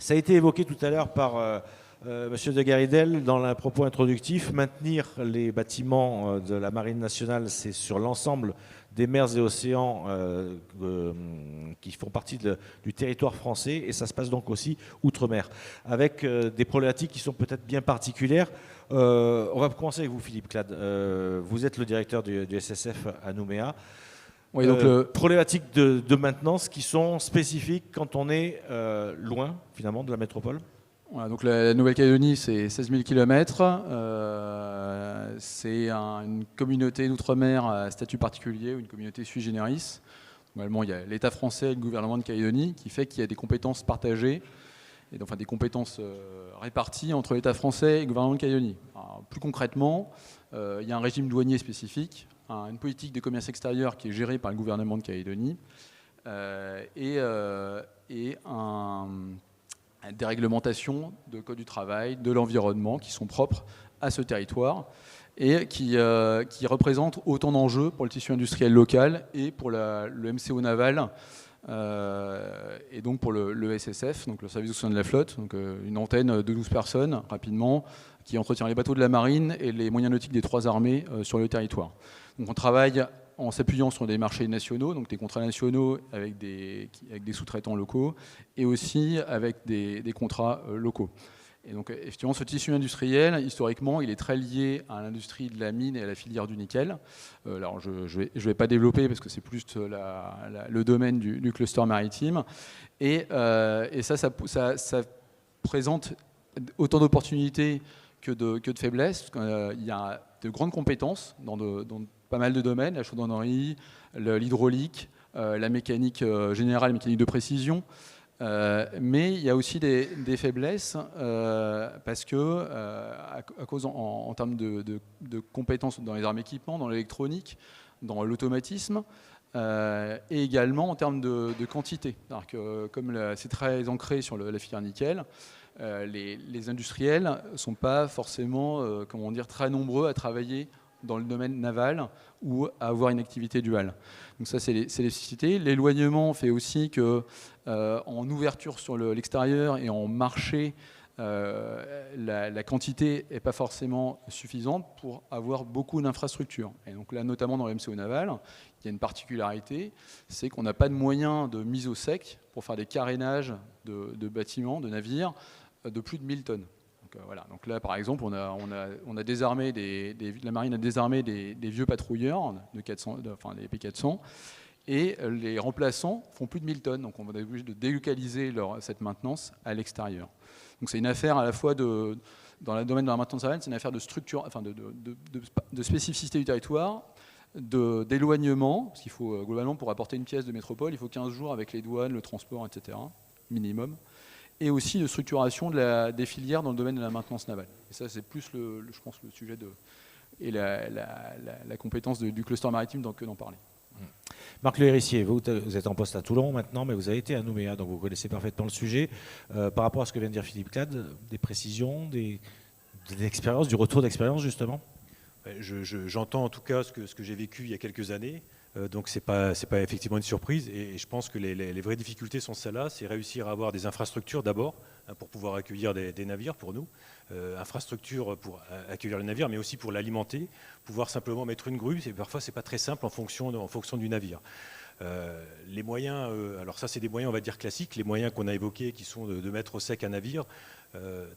Ça a été évoqué tout à l'heure par Monsieur de Garidel dans le propos introductif. Maintenir les bâtiments de la Marine nationale, c'est sur l'ensemble des mers et océans qui font partie du territoire français, et ça se passe donc aussi outre-mer, avec des problématiques qui sont peut-être bien particulières. On va commencer avec vous, Philippe Clade. Vous êtes le directeur du SSF à Nouméa. Oui, donc problématiques de maintenance qui sont spécifiques quand on est loin, finalement, de la métropole. Voilà, donc la Nouvelle-Calédonie, c'est 16 000 km. C'est une communauté d'outre-mer à statut particulier, une communauté sui generis. Normalement, il y a l'État français et le gouvernement de Calédonie qui fait qu'il y a des compétences partagées, et donc, enfin, des compétences réparties entre l'État français et le gouvernement de Calédonie. Alors, plus concrètement, il y a un régime douanier spécifique, une politique de commerce extérieur qui est gérée par le gouvernement de Calédonie, et des réglementations de code du travail, de l'environnement qui sont propres à ce territoire et qui représentent autant d'enjeux pour le tissu industriel local et pour le MCO naval et donc pour le SSF, donc le service de soutien de la flotte, donc une antenne de 12 personnes rapidement qui entretient les bateaux de la marine et les moyens nautiques des 3 armées sur le territoire. Donc on travaille en s'appuyant sur des marchés nationaux, donc des contrats nationaux avec des sous-traitants locaux, et aussi avec des contrats locaux. Et donc effectivement, ce tissu industriel, historiquement, il est très lié à l'industrie de la mine et à la filière du nickel. Alors je vais pas développer parce que c'est plus le domaine du cluster maritime. Et ça présente autant d'opportunités que de faiblesses. Il y a de grandes compétences dans pas mal de domaines, la chaudronnerie, l'hydraulique, la mécanique générale, la mécanique de précision. Mais il y a aussi des faiblesses parce que, à cause en termes de compétences dans les armes équipements, dans l'électronique, dans l'automatisme, et également en termes de quantité. Alors que, comme c'est très ancré sur la filière nickel, les industriels ne sont pas forcément très nombreux à travailler dans le domaine naval ou à avoir une activité duale. Donc ça, c'est les spécificités. L'éloignement fait aussi que, en ouverture sur l'extérieur et en marché, la quantité n'est pas forcément suffisante pour avoir beaucoup d'infrastructures. Et donc là, notamment dans le MCO naval, il y a une particularité, c'est qu'on n'a pas de moyens de mise au sec pour faire des carénages de bâtiments, de navires, de plus de 1000 tonnes. Voilà. Donc là, par exemple, on a désarmé la marine a désarmé des vieux patrouilleurs de 400, enfin des P400, et les remplaçants font plus de 1000 tonnes. Donc on va être obligé de délocaliser cette maintenance à l'extérieur. Donc c'est une affaire à la fois dans le domaine de la maintenance navale, c'est une affaire de structure, enfin de spécificité du territoire, d'éloignement, parce qu'il faut globalement pour apporter une pièce de métropole, il faut 15 jours avec les douanes, le transport, etc. minimum. Et aussi de structuration des filières dans le domaine de la maintenance navale. Et ça, c'est plus, je pense, le sujet et la compétence du cluster maritime que d'en parler. Marc Le Hérissier, vous êtes en poste à Toulon maintenant, mais vous avez été à Nouméa, donc vous connaissez parfaitement le sujet. Par rapport à ce que vient de dire Philippe Clade, des précisions, des expériences, du retour d'expérience justement? J'entends en tout cas ce que j'ai vécu il y a quelques années. Donc c'est pas effectivement une surprise, et je pense que les vraies difficultés sont celles-là, c'est réussir à avoir des infrastructures d'abord pour pouvoir accueillir des navires pour nous, infrastructures pour accueillir le navire, mais aussi pour l'alimenter, pouvoir simplement mettre une grue, et parfois c'est pas très simple en fonction du navire. Les moyens, alors ça c'est des moyens on va dire classiques, les moyens qu'on a évoqués qui sont de mettre au sec un navire,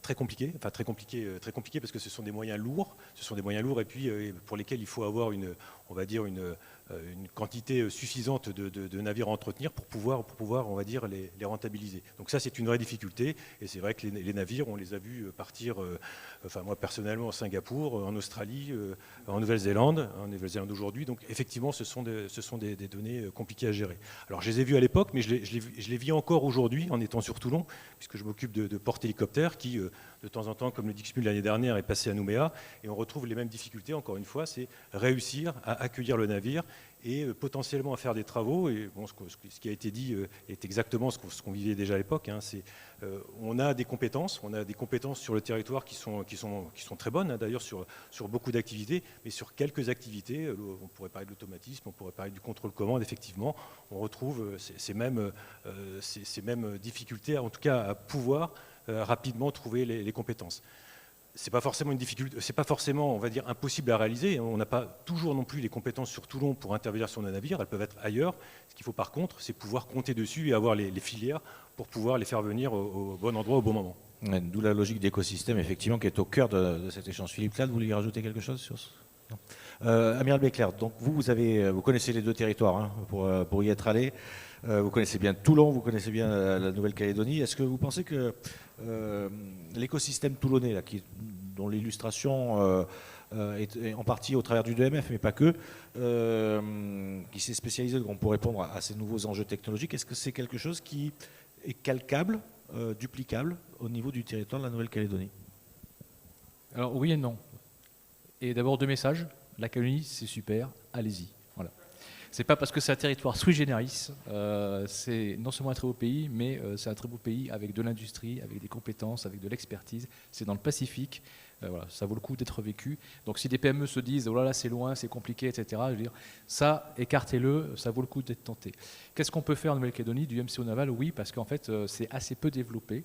très compliqué parce que ce sont des moyens lourds, et puis pour lesquels il faut avoir une quantité suffisante de navires à entretenir pour pouvoir on va dire, les rentabiliser. Donc ça, c'est une vraie difficulté. Et c'est vrai que les navires, on les a vus partir, moi personnellement, à Singapour, en Australie, en Nouvelle-Zélande aujourd'hui. Donc effectivement, ce sont des données compliquées à gérer. Alors je les ai vues à l'époque, mais je les vis encore aujourd'hui en étant sur Toulon, puisque je m'occupe de porte-hélicoptères qui, de temps en temps, comme le Dixmude l'année dernière, est passé à Nouméa. Et on retrouve les mêmes difficultés, encore une fois, c'est réussir à accueillir le navire et potentiellement à faire des travaux. Et bon, ce qui a été dit est exactement ce qu'on vivait déjà à l'époque. Hein. On a des compétences sur le territoire qui sont très bonnes, hein, d'ailleurs sur beaucoup d'activités, mais sur quelques activités, on pourrait parler de l'automatisme, on pourrait parler du contrôle commande, effectivement, on retrouve ces mêmes difficultés, en tout cas à pouvoir rapidement trouver les compétences. C'est pas forcément une difficulté, c'est pas forcément, on va dire, impossible à réaliser. On n'a pas toujours non plus les compétences sur Toulon pour intervenir sur nos navires, elles peuvent être ailleurs. Ce qu'il faut par contre, c'est pouvoir compter dessus et avoir les filières pour pouvoir les faire venir au bon endroit au bon moment. D'où la logique d'écosystème, effectivement, qui est au cœur de cet échange. Philippe Clade, vous voulez rajouter quelque chose sur ce... Amiral Béclair, donc vous connaissez les deux territoires, hein, pour y être allé. Vous connaissez bien Toulon, vous connaissez bien la Nouvelle-Calédonie. Est-ce que vous pensez que l'écosystème toulonnais, là, dont l'illustration est en partie au travers du 2MF, mais pas que, qui s'est spécialisé pour répondre à ces nouveaux enjeux technologiques, est-ce que c'est quelque chose qui est calcable, duplicable au niveau du territoire de la Nouvelle-Calédonie? Alors oui et non. Et d'abord deux messages. La Calédonie, c'est super, allez-y. Voilà. C'est pas parce que c'est un territoire sui generis, c'est non seulement un très beau pays, mais c'est un très beau pays avec de l'industrie, avec des compétences, avec de l'expertise. C'est dans le Pacifique, voilà, ça vaut le coup d'être vécu. Donc si des PME se disent, oh là là, c'est loin, c'est compliqué, etc., je veux dire, ça, écartez-le, ça vaut le coup d'être tenté. Qu'est-ce qu'on peut faire en Nouvelle-Calédonie, du MCO naval? Oui, parce qu'en fait, c'est assez peu développé.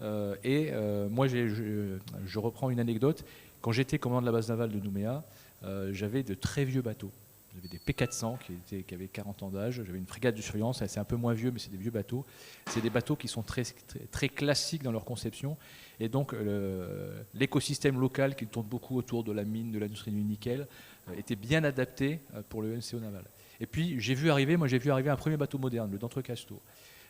Moi, je reprends une anecdote. Quand j'étais commandant de la base navale de Nouméa, j'avais de très vieux bateaux. J'avais des P400 qui avaient 40 ans d'âge. J'avais une frégate de surveillance, c'est un peu moins vieux, mais c'est des vieux bateaux. C'est des bateaux qui sont très, très, très classiques dans leur conception. Et donc, l'écosystème local qui tourne beaucoup autour de la mine, de l'industrie du nickel, était bien adapté pour le NCO naval. Et puis, j'ai vu arriver un premier bateau moderne, le d'Entrecasteaux.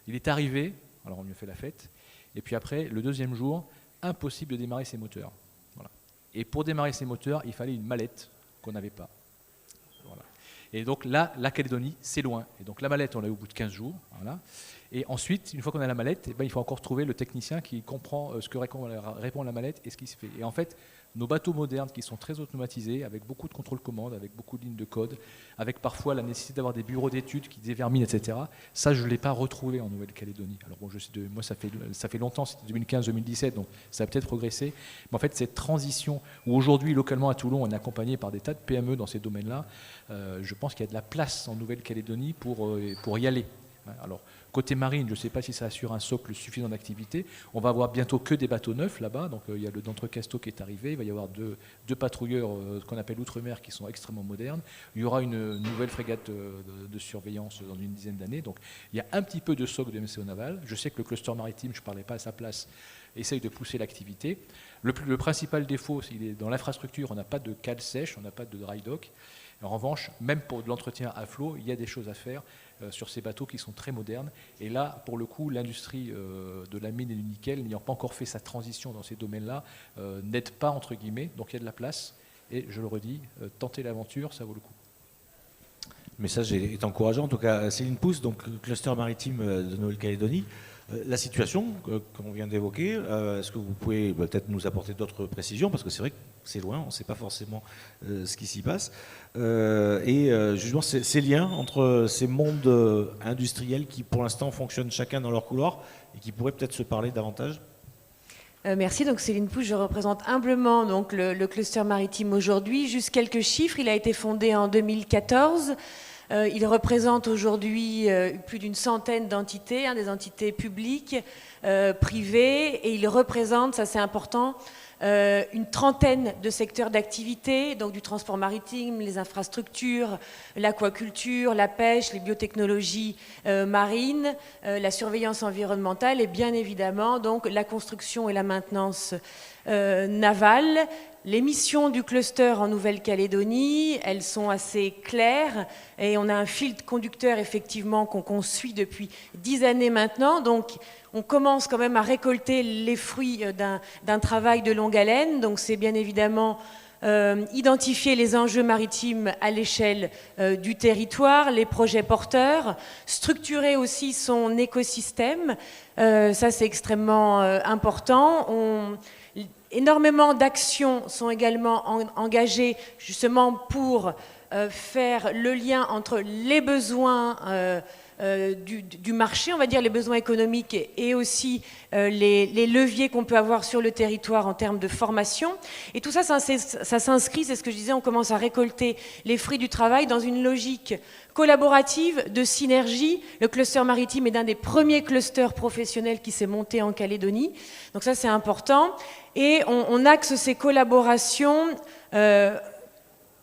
Il est arrivé, alors on lui a fait la fête, et puis après, le deuxième jour, impossible de démarrer ses moteurs. Voilà. Et pour démarrer ses moteurs, il fallait une mallette qu'on n'avait pas. Voilà. Et donc là, la Calédonie, c'est loin. Et donc la mallette, on l'a eu au bout de 15 jours. Voilà. Et ensuite, une fois qu'on a la mallette, il faut encore trouver le technicien qui comprend ce que répond la mallette et ce qui se fait. Et en fait, nos bateaux modernes qui sont très automatisés, avec beaucoup de contrôle commande, avec beaucoup de lignes de code, avec parfois la nécessité d'avoir des bureaux d'études qui déverminent, etc. Ça, je ne l'ai pas retrouvé en Nouvelle-Calédonie. Alors bon, moi, ça fait longtemps, c'était 2015-2017, donc ça a peut-être progressé. Mais en fait, cette transition, où aujourd'hui, localement à Toulon, on est accompagné par des tas de PME dans ces domaines-là, je pense qu'il y a de la place en Nouvelle-Calédonie pour y aller. Alors, côté marine, je ne sais pas si ça assure un socle suffisant d'activité. On va avoir bientôt que des bateaux neufs là-bas. Donc, il y a le d'Entrecasteaux qui est arrivé. Il va y avoir deux patrouilleurs qu'on appelle outre-mer qui sont extrêmement modernes. Il y aura une nouvelle frégate de surveillance dans une dizaine d'années. Donc, il y a un petit peu de socle de MCO naval. Je sais que le cluster maritime, je ne parlais pas à sa place, essaye de pousser l'activité. Le principal défaut, il est dans l'infrastructure. On n'a pas de cale sèche, on n'a pas de dry dock. En revanche, même pour de l'entretien à flot, il y a des choses à faire sur ces bateaux qui sont très modernes. Et là, pour le coup, l'industrie de la mine et du nickel, n'ayant pas encore fait sa transition dans ces domaines-là, n'aide pas, entre guillemets. Donc il y a de la place. Et je le redis, tenter l'aventure, ça vaut le coup. Le message est encourageant. En tout cas, Céline Pousse, donc cluster maritime de Nouvelle-Calédonie. La situation qu'on vient d'évoquer, est-ce que vous pouvez peut-être nous apporter d'autres précisions? Parce que c'est vrai que c'est loin, on ne sait pas forcément ce qui s'y passe. Et justement, ces liens entre ces mondes industriels qui, pour l'instant, fonctionnent chacun dans leur couloir et qui pourraient peut-être se parler davantage. Merci. Donc Céline Pouche, je représente humblement donc, le cluster maritime aujourd'hui. Juste quelques chiffres. Il a été fondé en 2014. Il représente aujourd'hui plus d'une centaine d'entités, des entités publiques, privées, et il représente, ça c'est important, une trentaine de secteurs d'activité, donc du transport maritime, les infrastructures, l'aquaculture, la pêche, les biotechnologies marines, la surveillance environnementale et bien évidemment donc la construction et la maintenance navale. Les missions du cluster en Nouvelle-Calédonie, elles sont assez claires et on a un fil conducteur effectivement qu'on suit depuis 10 années maintenant. Donc on commence quand même à récolter les fruits d'un travail de longue haleine. Donc c'est bien évidemment identifier les enjeux maritimes à l'échelle du territoire, les projets porteurs, structurer aussi son écosystème. Ça c'est extrêmement important. Énormément d'actions sont également engagées justement pour faire le lien entre les besoins du marché, on va dire les besoins économiques et aussi les leviers qu'on peut avoir sur le territoire en termes de formation. Et tout ça, ça s'inscrit, c'est ce que je disais, on commence à récolter les fruits du travail dans une logique collaborative, de synergie. Le cluster maritime est d'un des premiers clusters professionnels qui s'est monté en Calédonie. Donc ça, c'est important. Et on axe ces collaborations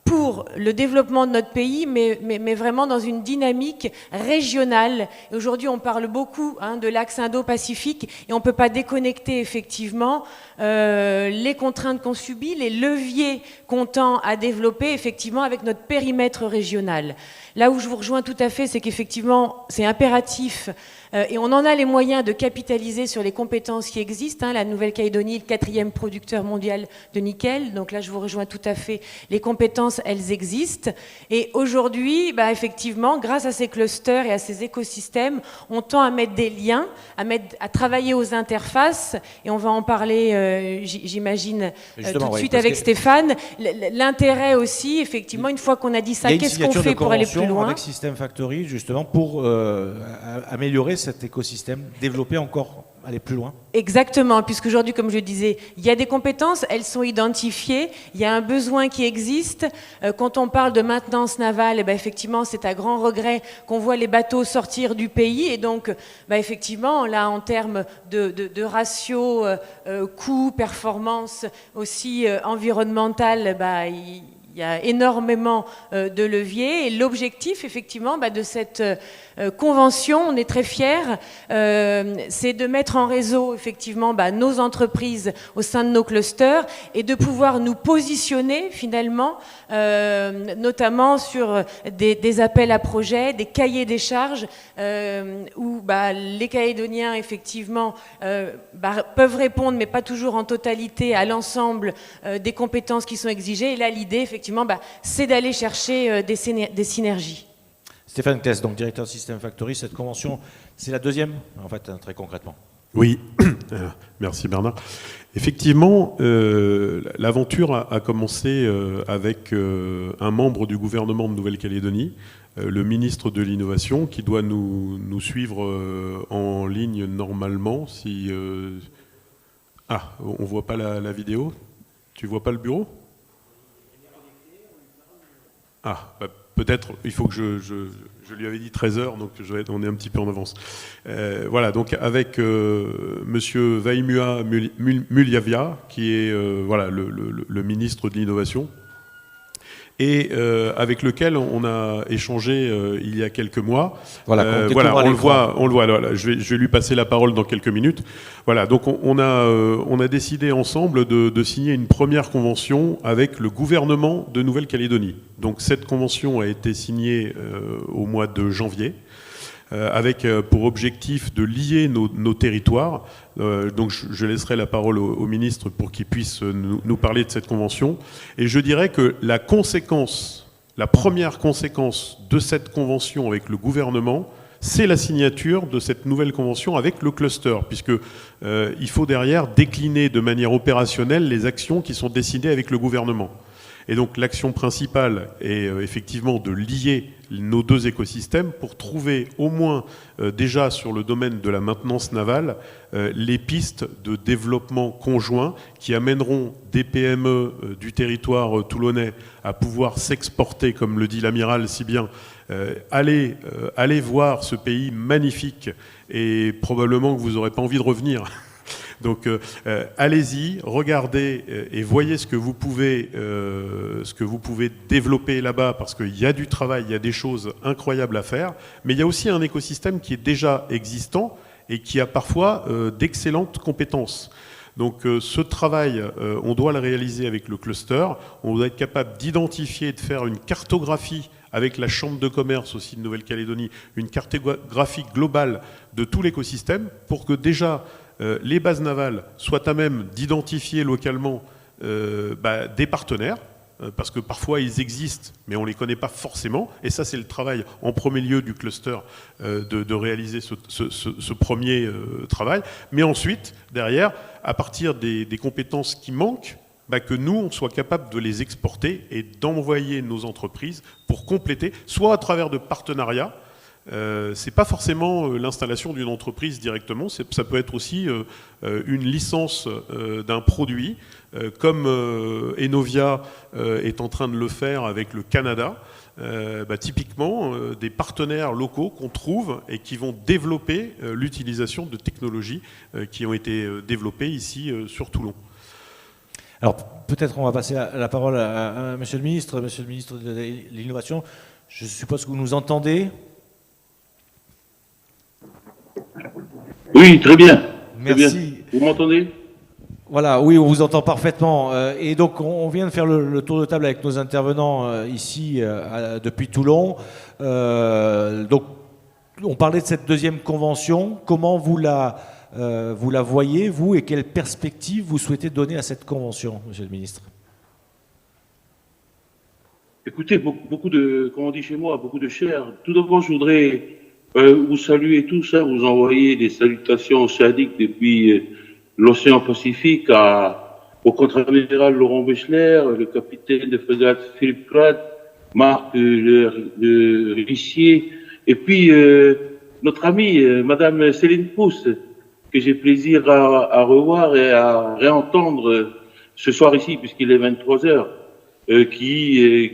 pour le développement de notre pays, mais vraiment dans une dynamique régionale. Aujourd'hui, on parle beaucoup de l'axe Indo-Pacifique et on ne peut pas déconnecter effectivement les contraintes qu'on subit, les leviers qu'on tend à développer effectivement avec notre périmètre régional. Là où je vous rejoins tout à fait, c'est qu'effectivement, c'est impératif et on en a les moyens de capitaliser sur les compétences qui existent. La Nouvelle-Calédonie, le 4e producteur mondial de nickel. Donc là, je vous rejoins tout à fait. Les compétences, elles existent. Et aujourd'hui, effectivement, grâce à ces clusters et à ces écosystèmes, on tend à mettre des liens, à travailler aux interfaces. Et on va en parler, j'imagine, tout de suite avec Stéphane. L'intérêt aussi, effectivement, une fois qu'on a dit ça, qu'est-ce qu'on fait pour aller plus loin ? Avec System Factory, justement, pour améliorer cet écosystème, développer encore, aller plus loin. Exactement, puisqu'aujourd'hui, comme je le disais, il y a des compétences, elles sont identifiées, il y a un besoin qui existe. Quand on parle de maintenance navale, effectivement, c'est à grand regret qu'on voit les bateaux sortir du pays. Et donc, effectivement, là, en termes de ratio, coût, performance, aussi environnementale, il y a énormément de leviers. Et l'objectif, effectivement, de cette convention, on est très fiers, c'est de mettre en réseau, effectivement, nos entreprises au sein de nos clusters et de pouvoir nous positionner, finalement, notamment sur des appels à projets, des cahiers des charges, où les Calédoniens, effectivement, peuvent répondre, mais pas toujours en totalité, à l'ensemble des compétences qui sont exigées. Et là, l'idée, effectivement, c'est d'aller chercher des synergies. Stéphane Claes, donc directeur de System Factory, cette convention, c'est la deuxième, en fait, très concrètement. Oui, merci Bernard. Effectivement, l'aventure a commencé avec un membre du gouvernement de Nouvelle-Calédonie, le ministre de l'Innovation, qui doit nous suivre en ligne normalement. Si, on ne voit pas la vidéo. Tu ne vois pas le bureau ? Peut-être, il faut que je lui avais dit 13h, donc on est un petit peu en avance. Voilà, donc avec Monsieur Vaimua Muliavia, qui est le ministre de l'Innovation, et avec lequel on a échangé il y a quelques mois. On le voit. Je vais lui passer la parole dans quelques minutes. Voilà, donc on a décidé ensemble de signer une première convention avec le gouvernement de Nouvelle-Calédonie. Donc cette convention a été signée au mois de janvier, avec pour objectif de lier nos territoires. Donc je laisserai la parole au ministre pour qu'il puisse nous parler de cette convention. Et je dirais que la première conséquence de cette convention avec le gouvernement, c'est la signature de cette nouvelle convention avec le cluster, puisque il faut derrière décliner de manière opérationnelle les actions qui sont décidées avec le gouvernement. Et donc l'action principale est effectivement de lier nos deux écosystèmes pour trouver au moins déjà sur le domaine de la maintenance navale les pistes de développement conjoint qui amèneront des PME du territoire toulonnais à pouvoir s'exporter, comme le dit l'amiral si bien, allez voir ce pays magnifique et probablement que vous n'aurez pas envie de revenir. Donc allez-y, regardez et voyez ce que vous pouvez développer là-bas, parce qu'il y a du travail, il y a des choses incroyables à faire, mais il y a aussi un écosystème qui est déjà existant et qui a parfois d'excellentes compétences. Donc ce travail, on doit le réaliser avec le cluster, on doit être capable d'identifier et de faire une cartographie avec la Chambre de commerce aussi de Nouvelle-Calédonie, une cartographie globale de tout l'écosystème pour que déjà les bases navales soient à même d'identifier localement des partenaires, parce que parfois ils existent, mais on ne les connaît pas forcément. Et ça, c'est le travail en premier lieu du cluster de réaliser ce premier travail. Mais ensuite, derrière, à partir des compétences qui manquent, que nous, on soit capable de les exporter et d'envoyer nos entreprises pour compléter, soit à travers de partenariats. C'est pas forcément l'installation d'une entreprise directement, ça peut être aussi une licence d'un produit, comme Enovia est en train de le faire avec le Canada. Typiquement, des partenaires locaux qu'on trouve et qui vont développer l'utilisation de technologies qui ont été développées ici sur Toulon. Alors peut-être on va passer la parole à Monsieur le ministre de l'Innovation. Je suppose que vous nous entendez. Oui, très bien. Merci. Très bien. Vous m'entendez? Voilà, oui, on vous entend parfaitement. Et donc, on vient de faire le tour de table avec nos intervenants ici depuis Toulon. Donc, on parlait de cette deuxième convention. Comment vous la voyez, vous, et quelles perspectives vous souhaitez donner à cette convention, Monsieur le ministre? Écoutez, beaucoup de, comme on dit chez moi, beaucoup de chair. Tout d'abord, je voudrais vous saluer tous, vous envoyer des salutations océaniques depuis l'océan Pacifique au contre-amiral Laurent Bechler, le capitaine de frégate Philippe Claude, Marc le Rissier, et puis notre amie Madame Céline Pousse, que j'ai plaisir à revoir et à réentendre ce soir ici, puisqu'il est 23 heures, qui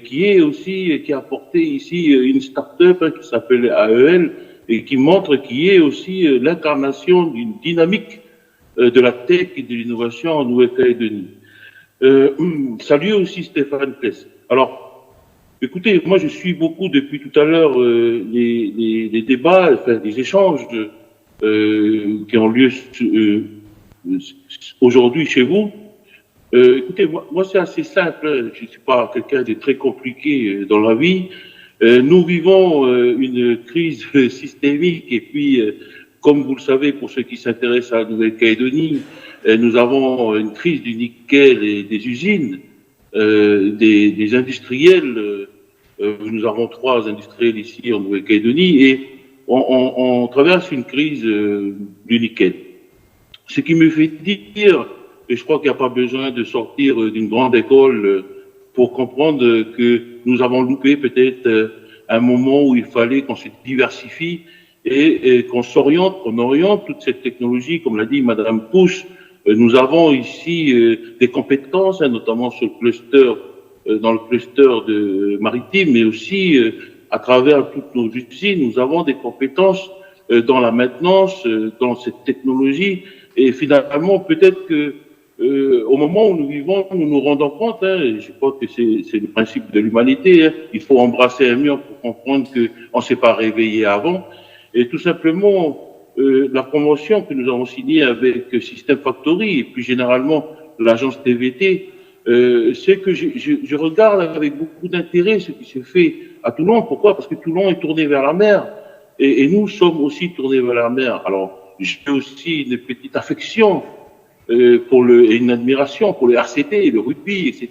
a apporté ici une start-up qui s'appelle AEL et qui montre qu'il est aussi l'incarnation d'une dynamique de la tech et de l'innovation en Nouvelle-Calédonie. Salut aussi Stéphane Kless. Alors, écoutez, moi je suis beaucoup depuis tout à l'heure les débats, enfin les échanges qui ont lieu aujourd'hui chez vous. Écoutez, moi c'est assez simple, je ne suis pas quelqu'un de très compliqué dans la vie. Nous vivons une crise systémique et puis, comme vous le savez, pour ceux qui s'intéressent à la Nouvelle-Calédonie, nous avons une crise du nickel et des usines, des industriels. Nous avons 3 industriels ici en Nouvelle-Calédonie et on traverse une crise du nickel. Ce qui me fait dire, et je crois qu'il n'y a pas besoin de sortir d'une grande école pour comprendre que nous avons loupé peut-être un moment où il fallait qu'on se diversifie et qu'on oriente toute cette technologie, comme l'a dit Madame Pousse. Nous avons ici des compétences, notamment sur le cluster, dans le cluster de maritime, mais aussi à travers toutes nos usines, nous avons des compétences dans la maintenance, dans cette technologie. Et finalement, peut-être que au moment où nous vivons, nous nous rendons compte, je crois que c'est le principe de l'humanité, il faut embrasser un mur pour comprendre qu'on ne s'est pas réveillé avant. Et tout simplement, la convention que nous avons signée avec System Factory et plus généralement l'agence TVT, c'est que je regarde avec beaucoup d'intérêt ce qui se fait à Toulon. Pourquoi? Parce que Toulon est tourné vers la mer et nous sommes aussi tournés vers la mer. Alors, j'ai aussi une petite affection et une admiration pour le RCT, le rugby, etc.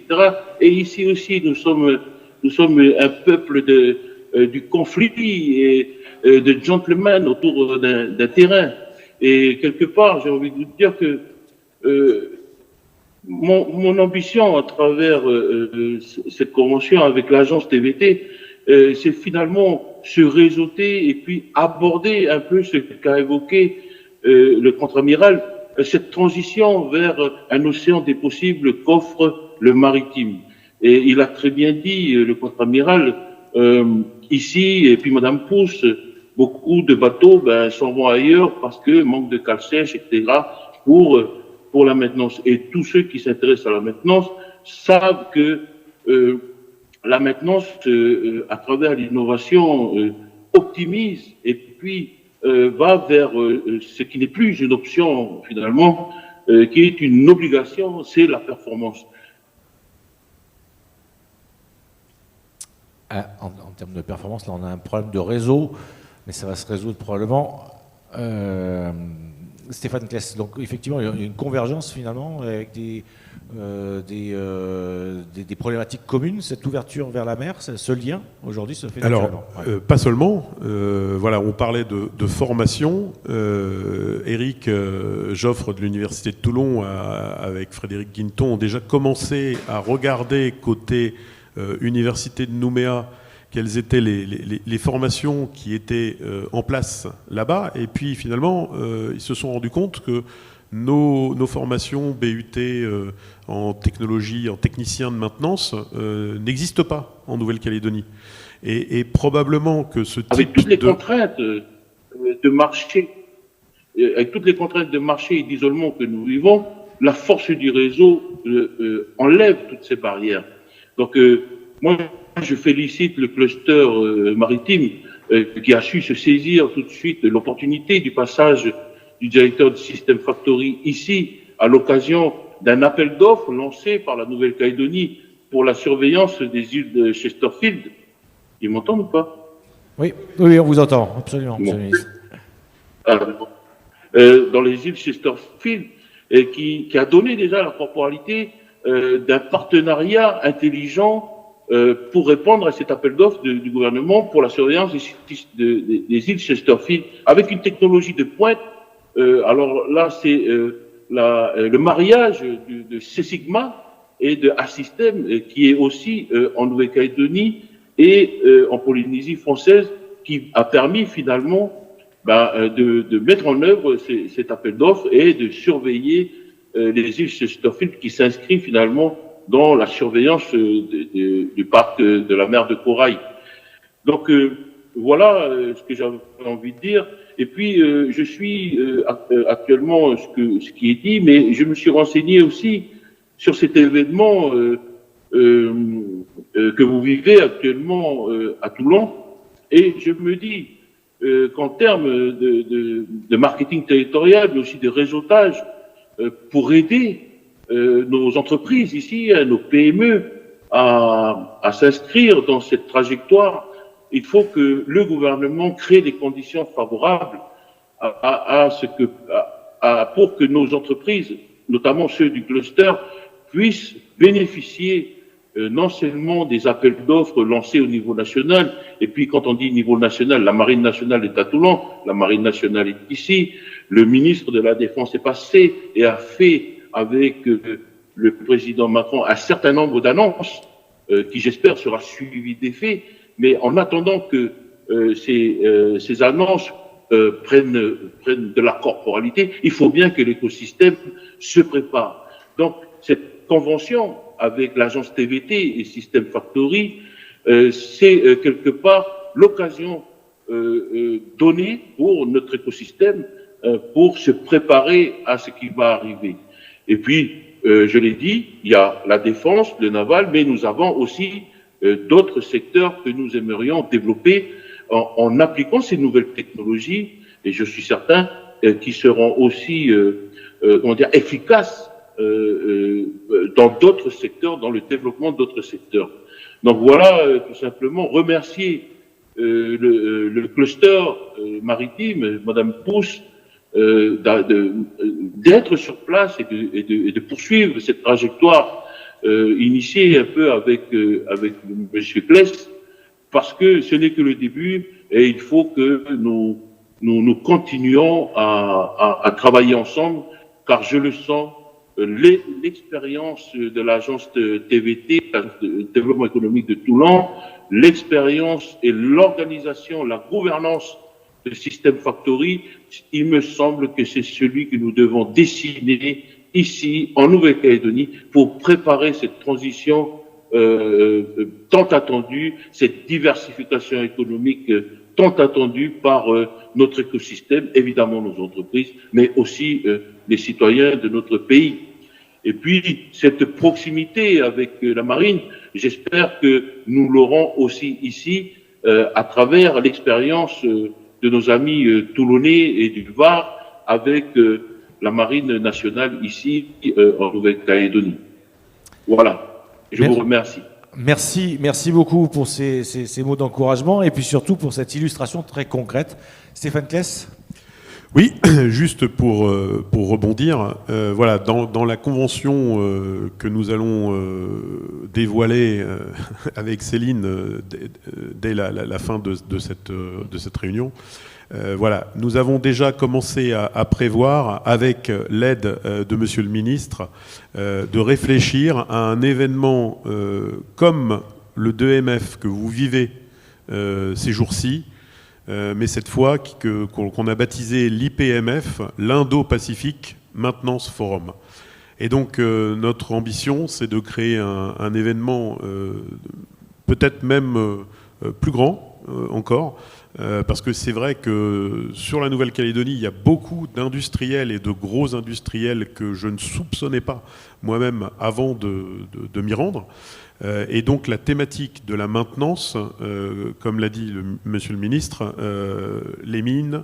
Et ici aussi, nous sommes un peuple du conflit et de gentlemen autour d'un terrain. Et quelque part, j'ai envie de vous dire que mon ambition à travers cette convention avec l'agence TVT, c'est finalement se réseauter et puis aborder un peu ce qu'a évoqué le contre-amiral, cette transition vers un océan des possibles qu'offre le maritime. Et il a très bien dit, le contre-amiral, ici, et puis Madame Pousse, beaucoup de bateaux s'en vont ailleurs parce que manque de cale sèche, etc., pour la maintenance. Et tous ceux qui s'intéressent à la maintenance savent que la maintenance, à travers l'innovation, optimise et puis va vers ce qui n'est plus une option finalement, qui est une obligation, c'est la performance. En termes de performance, là on a un problème de réseau, mais ça va se résoudre probablement. Stéphane Kless, donc effectivement il y a une convergence finalement avec des problématiques communes, cette ouverture vers la mer, ce lien aujourd'hui se fait naturellement. Pas seulement, voilà, on parlait de formation, Éric Joffre de l'Université de Toulon, avec Frédéric Guinton, ont déjà commencé à regarder côté Université de Nouméa quelles étaient les formations qui étaient en place là-bas. Et puis finalement, ils se sont rendus compte que nos formations BUT en technologie, en technicien de maintenance, n'existent pas en Nouvelle-Calédonie. Et probablement que ce type avec toutes les contraintes de marché, avec toutes les contraintes de marché et d'isolement que nous vivons, la force du réseau enlève toutes ces barrières. Donc, moi, je félicite le cluster maritime qui a su se saisir tout de suite de l'opportunité du passage du directeur de System Factory ici, à l'occasion d'un appel d'offres lancé par la Nouvelle-Calédonie pour la surveillance des îles de Chesterfield. Ils m'entendent ou pas? Oui, oui, on vous entend, absolument. Bon. Dans les îles Chesterfield, qui a donné déjà la corporalité d'un partenariat intelligent pour répondre à cet appel d'offres du gouvernement pour la surveillance des îles Chesterfield, avec une technologie de pointe. Alors là, c'est le mariage de C-Sigma et de A-System, qui est aussi en Nouvelle-Calédonie et en Polynésie française, qui a permis finalement de mettre en œuvre cet appel d'offres et de surveiller les îles Chesterfield, qui s'inscrivent finalement dans la surveillance du parc de la mer de Corail. Donc voilà ce que j'avais envie de dire. Et puis je suis actuellement ce qui est dit, mais je me suis renseigné aussi sur cet événement que vous vivez actuellement à Toulon, et je me dis qu'en termes de marketing territorial, mais aussi de réseautage, pour aider nos entreprises ici, nos PME, à s'inscrire dans cette trajectoire, il faut que le gouvernement crée des conditions favorables pour que nos entreprises, notamment ceux du cluster, puissent bénéficier non seulement des appels d'offres lancés au niveau national, et puis quand on dit niveau national, la Marine nationale est à Toulon, la Marine nationale est ici, le ministre de la Défense est passé et a fait avec le président Macron un certain nombre d'annonces qui, j'espère, sera suivi d'effet, mais en attendant que ces annonces prennent de la corporalité, il faut bien que l'écosystème se prépare. Donc, cette convention avec l'agence TVT et System Factory, c'est quelque part l'occasion donnée pour notre écosystème pour se préparer à ce qui va arriver. Et puis, je l'ai dit, il y a la défense, le naval, mais nous avons aussi d'autres secteurs que nous aimerions développer en appliquant ces nouvelles technologies, et je suis certain qu'ils seront aussi efficaces dans d'autres secteurs, dans le développement d'autres secteurs. Donc voilà, tout simplement, remercier le cluster maritime, Madame Pousse, d'être sur place et de poursuivre cette trajectoire initiée un peu avec Monsieur Kless, parce que ce n'est que le début et il faut que nous continuions à travailler ensemble, car je le sens, l'expérience de l'agence de TVT, de développement économique de Toulon, l'expérience et l'organisation, la gouvernance de System Factory, il me semble que c'est celui que nous devons dessiner ici, en Nouvelle-Calédonie, pour préparer cette transition tant attendue, cette diversification économique tant attendue par notre écosystème, évidemment nos entreprises, mais aussi les citoyens de notre pays. Et puis, cette proximité avec la marine, j'espère que nous l'aurons aussi ici, à travers l'expérience de nos amis toulonnais et du Var, avec la marine nationale ici, en Nouvelle-Calédonie. Voilà. Je vous remercie. Merci beaucoup pour ces mots d'encouragement et puis surtout pour cette illustration très concrète. Stéphane Kless ? Oui, juste pour rebondir, voilà, dans la convention que nous allons dévoiler avec Céline dès la fin de cette réunion, Voilà, nous avons déjà commencé à prévoir, avec l'aide de Monsieur le Ministre, de réfléchir à un événement comme le 2MF que vous vivez ces jours-ci, mais cette fois qu'on a baptisé l'IPMF, l'Indo-Pacific Maintenance Forum. Et donc notre ambition, c'est de créer un événement peut-être même plus grand encore, parce que c'est vrai que sur la Nouvelle-Calédonie, il y a beaucoup d'industriels et de gros industriels que je ne soupçonnais pas moi-même avant de m'y rendre. Et donc la thématique de la maintenance, comme l'a dit Monsieur le Ministre, les mines,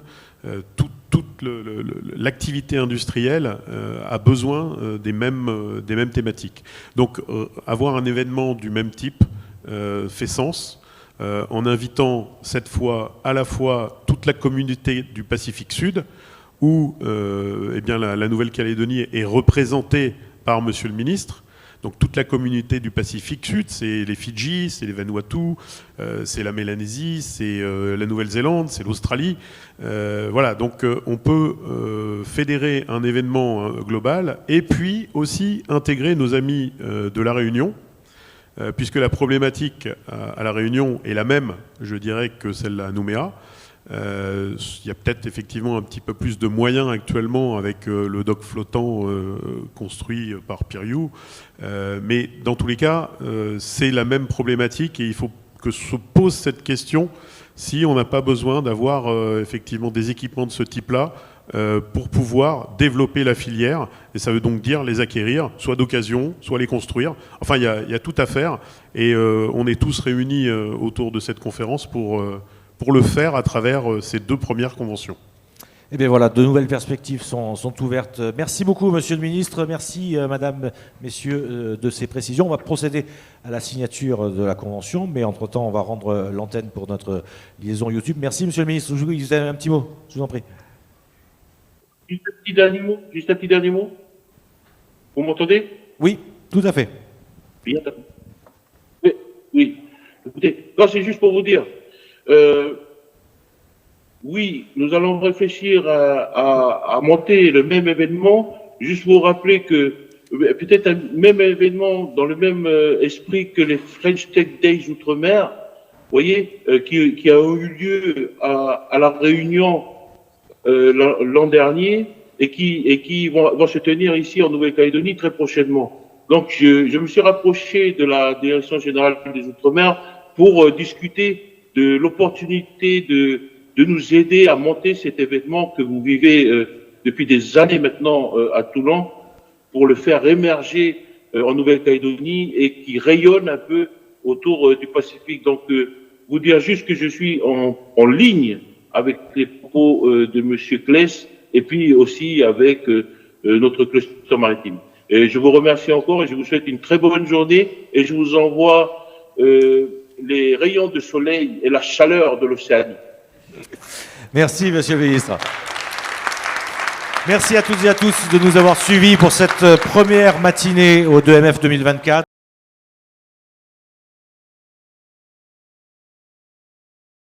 toute l'activité industrielle a besoin des mêmes thématiques. Donc avoir un événement du même type fait sens, en invitant cette fois à la fois toute la communauté du Pacifique Sud, où eh bien, la Nouvelle-Calédonie est représentée par Monsieur le Ministre. Donc toute la communauté du Pacifique Sud, c'est les Fidji, c'est les Vanuatu, c'est la Mélanésie, c'est la Nouvelle-Zélande, c'est l'Australie. Voilà, donc on peut fédérer un événement global et puis aussi intégrer nos amis de la Réunion, puisque la problématique à la Réunion est la même, je dirais, que celle à Nouméa. Il y a peut-être effectivement un petit peu plus de moyens actuellement avec le dock flottant construit par Piriou, mais dans tous les cas, c'est la même problématique et il faut que se pose cette question si on n'a pas besoin d'avoir effectivement des équipements de ce type-là pour pouvoir développer la filière, et ça veut donc dire les acquérir, soit d'occasion, soit les construire. Enfin, il y a tout à faire, et on est tous réunis autour de cette conférence pour le faire à travers ces 2 premières conventions. Eh bien voilà, de nouvelles perspectives sont ouvertes. Merci beaucoup, Monsieur le Ministre. Merci, Madame, Messieurs, de ces précisions. On va procéder à la signature de la convention, mais entre-temps, on va rendre l'antenne pour notre liaison YouTube. Merci, Monsieur le Ministre. Vous avez un petit mot, je vous en prie. Juste un petit dernier mot. Vous m'entendez? Oui, tout à fait. Oui. Écoutez, non, c'est juste pour vous dire. Oui, nous allons réfléchir à monter le même événement. Juste vous rappeler que peut-être un même événement dans le même esprit que les French Tech Days Outre-mer, vous voyez, qui a eu lieu à La Réunion l'an dernier et qui vont se tenir ici en Nouvelle-Calédonie très prochainement. Donc, je me suis rapproché de la Direction Générale des Outre-mer pour discuter de l'opportunité de nous aider à monter cet événement que vous vivez depuis des années maintenant à Toulon, pour le faire émerger en Nouvelle-Calédonie et qui rayonne un peu autour du Pacifique. Donc, vous dire juste que je suis en ligne avec les propos de Monsieur Kless et puis aussi avec notre cluster maritime. Et je vous remercie encore et je vous souhaite une très bonne journée et je vous envoie les rayons de soleil et la chaleur de l'Océanie. Merci, Monsieur le Ministre. Merci à toutes et à tous de nous avoir suivis pour cette première matinée au 2MF 2024.